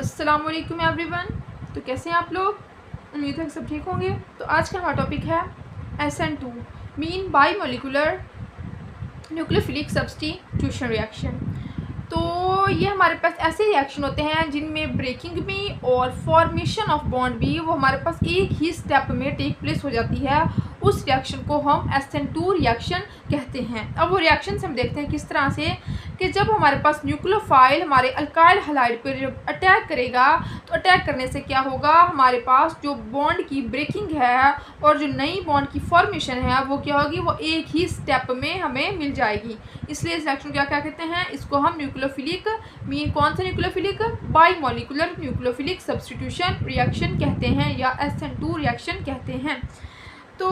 अस्सलाम वालेकुम एवरीवन। तो कैसे हैं आप लोग? उम्मीद है कि सब ठीक होंगे। तो आज का हमारा टॉपिक है SN2 mean bimolecular nucleophilic substitution reaction. तो ये हमारे पास ऐसे रिएक्शन होते हैं जिनमें ब्रेकिंग भी और फॉर्मेशन ऑफ बॉन्ड भी वो हमारे पास एक ही स्टेप में टेक प्लेस हो जाती है। उस रिएक्शन को हम SN2 रिएक्शन कहते हैं। अब वो रिएक्शन हम देखते हैं किस तरह से कि जब हमारे पास न्यूक्लियोफाइल हमारे अल्काइल हैलाइड पर अटैक करेगा तो अटैक करने से क्या होगा, हमारे पास जो बॉन्ड की ब्रेकिंग है और जो नई बॉन्ड की फॉर्मेशन है वो क्या होगी, वो एक ही स्टेप में हमें मिल जाएगी। इसलिए इस रिएक्शन क्या क्या कहते हैं, इसको हम न्यूक्लियोफिलिक मीन कौन सा nucleophilic bimolecular nucleophilic substitution reaction कहते हैं या SN2 रिएक्शन कहते हैं। तो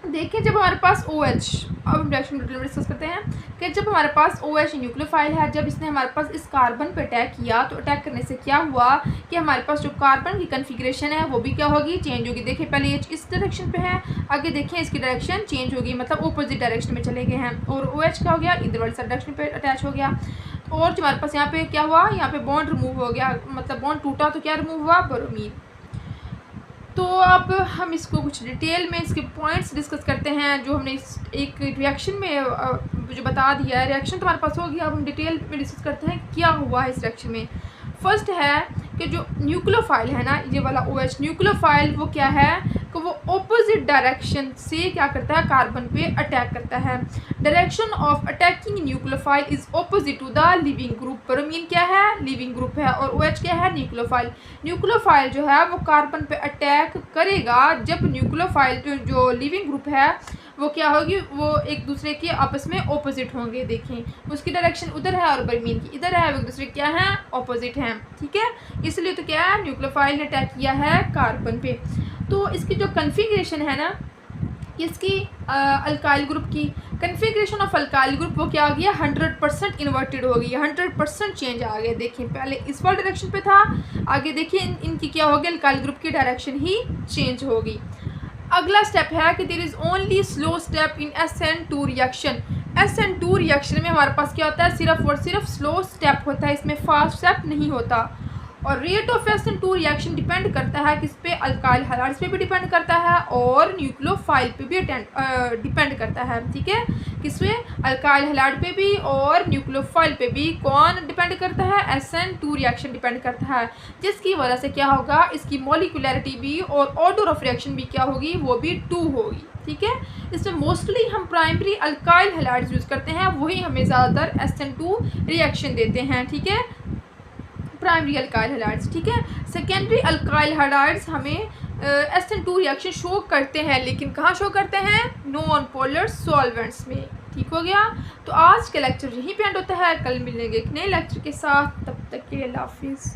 देखिए जब हमारे पास OH, अब हम रिएक्शन डिटेल में डिस्कस करते हैं कि जब हमारे पास OH न्यूक्लियोफाइल है, जब इसने हमारे पास इस कार्बन पे अटैक किया तो अटैक करने से क्या हुआ कि हमारे पास जो कार्बन की कन्फिग्रेशन है वो भी क्या होगी, चेंज होगी। देखिए पहले ये इस डायरेक्शन पे है, आगे देखिए इसकी डायरेक्शन चेंज होगी, मतलब अपोजिट डायरेक्शन में चले गए हैं और OH क्या हो गया, इधर वाली डायरेक्शन पे अटैच हो गया। और जो हमारे पास यहाँ पे क्या हुआ, यहाँ पे बॉन्ड रिमूव हो गया, मतलब बॉन्ड टूटा तो क्या रिमूव हुआ, ब्रोमीन। तो अब हम इसको कुछ डिटेल में इसके पॉइंट्स डिस्कस करते हैं जो हमने इस एक रिएक्शन में जो बता दिया है। रिएक्शन तो हमारे पास हो गया, अब हम डिटेल में डिस्कस करते हैं क्या हुआ है इस रिएक्शन में। फर्स्ट है कि जो न्यूक्लियोफाइल है ना, ये वाला OH न्यूक्लियोफाइल वो क्या है कि वो ऑपोजिट डायरेक्शन से क्या करता है, कार्बन पे अटैक करता है। Direction of attacking nucleophile is opposite to the leaving group. Bromine क्या है, लिविंग ग्रुप है, और OH क्या है, न्यूक्लियोफाइल। न्यूक्लियोफाइल जो है वो कार्बन पे अटैक करेगा जब न्यूक्लियोफाइल जो लिविंग ग्रुप है वो क्या होगी, वो एक दूसरे के आपस में ऑपोजिट होंगे। देखें उसकी डायरेक्शन उधर है और ब्रोमीन की इधर है, वो एक दूसरे क्या है, ऑपोजिट हैं, ठीक है। इसलिए तो क्या है, न्यूक्लियोफाइल ने अटैक किया है कार्बन पे। तो इसकी जो कन्फिग्रेशन है ना, इसकी अल्काइल ग्रुप की कन्फिग्रेशन ऑफ अल्काइल ग्रुप वो क्या आ गया, 100% इन्वर्टेड हो गई, 100% चेंज आ गया। देखिए पहले इस वाले डायरेक्शन पे था, आगे देखिए इनकी क्या होगी, अल्काइल ग्रुप की डायरेक्शन ही चेंज होगी। अगला स्टेप है कि there is only slow step in SN2 reaction. SN2 reaction में हमारे पास क्या होता है, सिर्फ और सिर्फ स्लो स्टेप होता है, इसमें फास्ट स्टेप नहीं होता। और rate of SN2 reaction depend करता है किस पे, अल्काइल हैलाइड्स पे भी डिपेंड करता है और न्यूक्लियोफाइल पे भी डिपेंड करता है, ठीक है। किस पे, अल्काइल हैलाइड पे भी और न्यूक्लियोफाइल पे भी कौन डिपेंड करता है, SN2 रिएक्शन डिपेंड करता है, जिसकी वजह से क्या होगा, इसकी मॉलिक्यूलरिटी भी और ऑर्डर ऑफ रिएक्शन भी क्या होगी, वो भी 2 होगी, ठीक है। इसमें मोस्टली हम प्राइमरी अल्काइल हैलाइड्स यूज़ करते हैं, वही हमें ज़्यादातर SN2 रिएक्शन देते हैं, ठीक है, प्राइमरी अल्काइल हैलाइड्स, ठीक है। सेकेंडरी अल्काइल हैलाइड्स हमें SN2 रिएक्शन शो करते हैं, लेकिन कहाँ शो करते हैं, नॉन पोलर सॉल्वेंट्स में, ठीक हो गया। तो आज का लेक्चर यहीं पे एंड होता है, कल मिलेंगे एक नए लेक्चर के साथ, तब तक के लिए अल्लाह हाफिज़।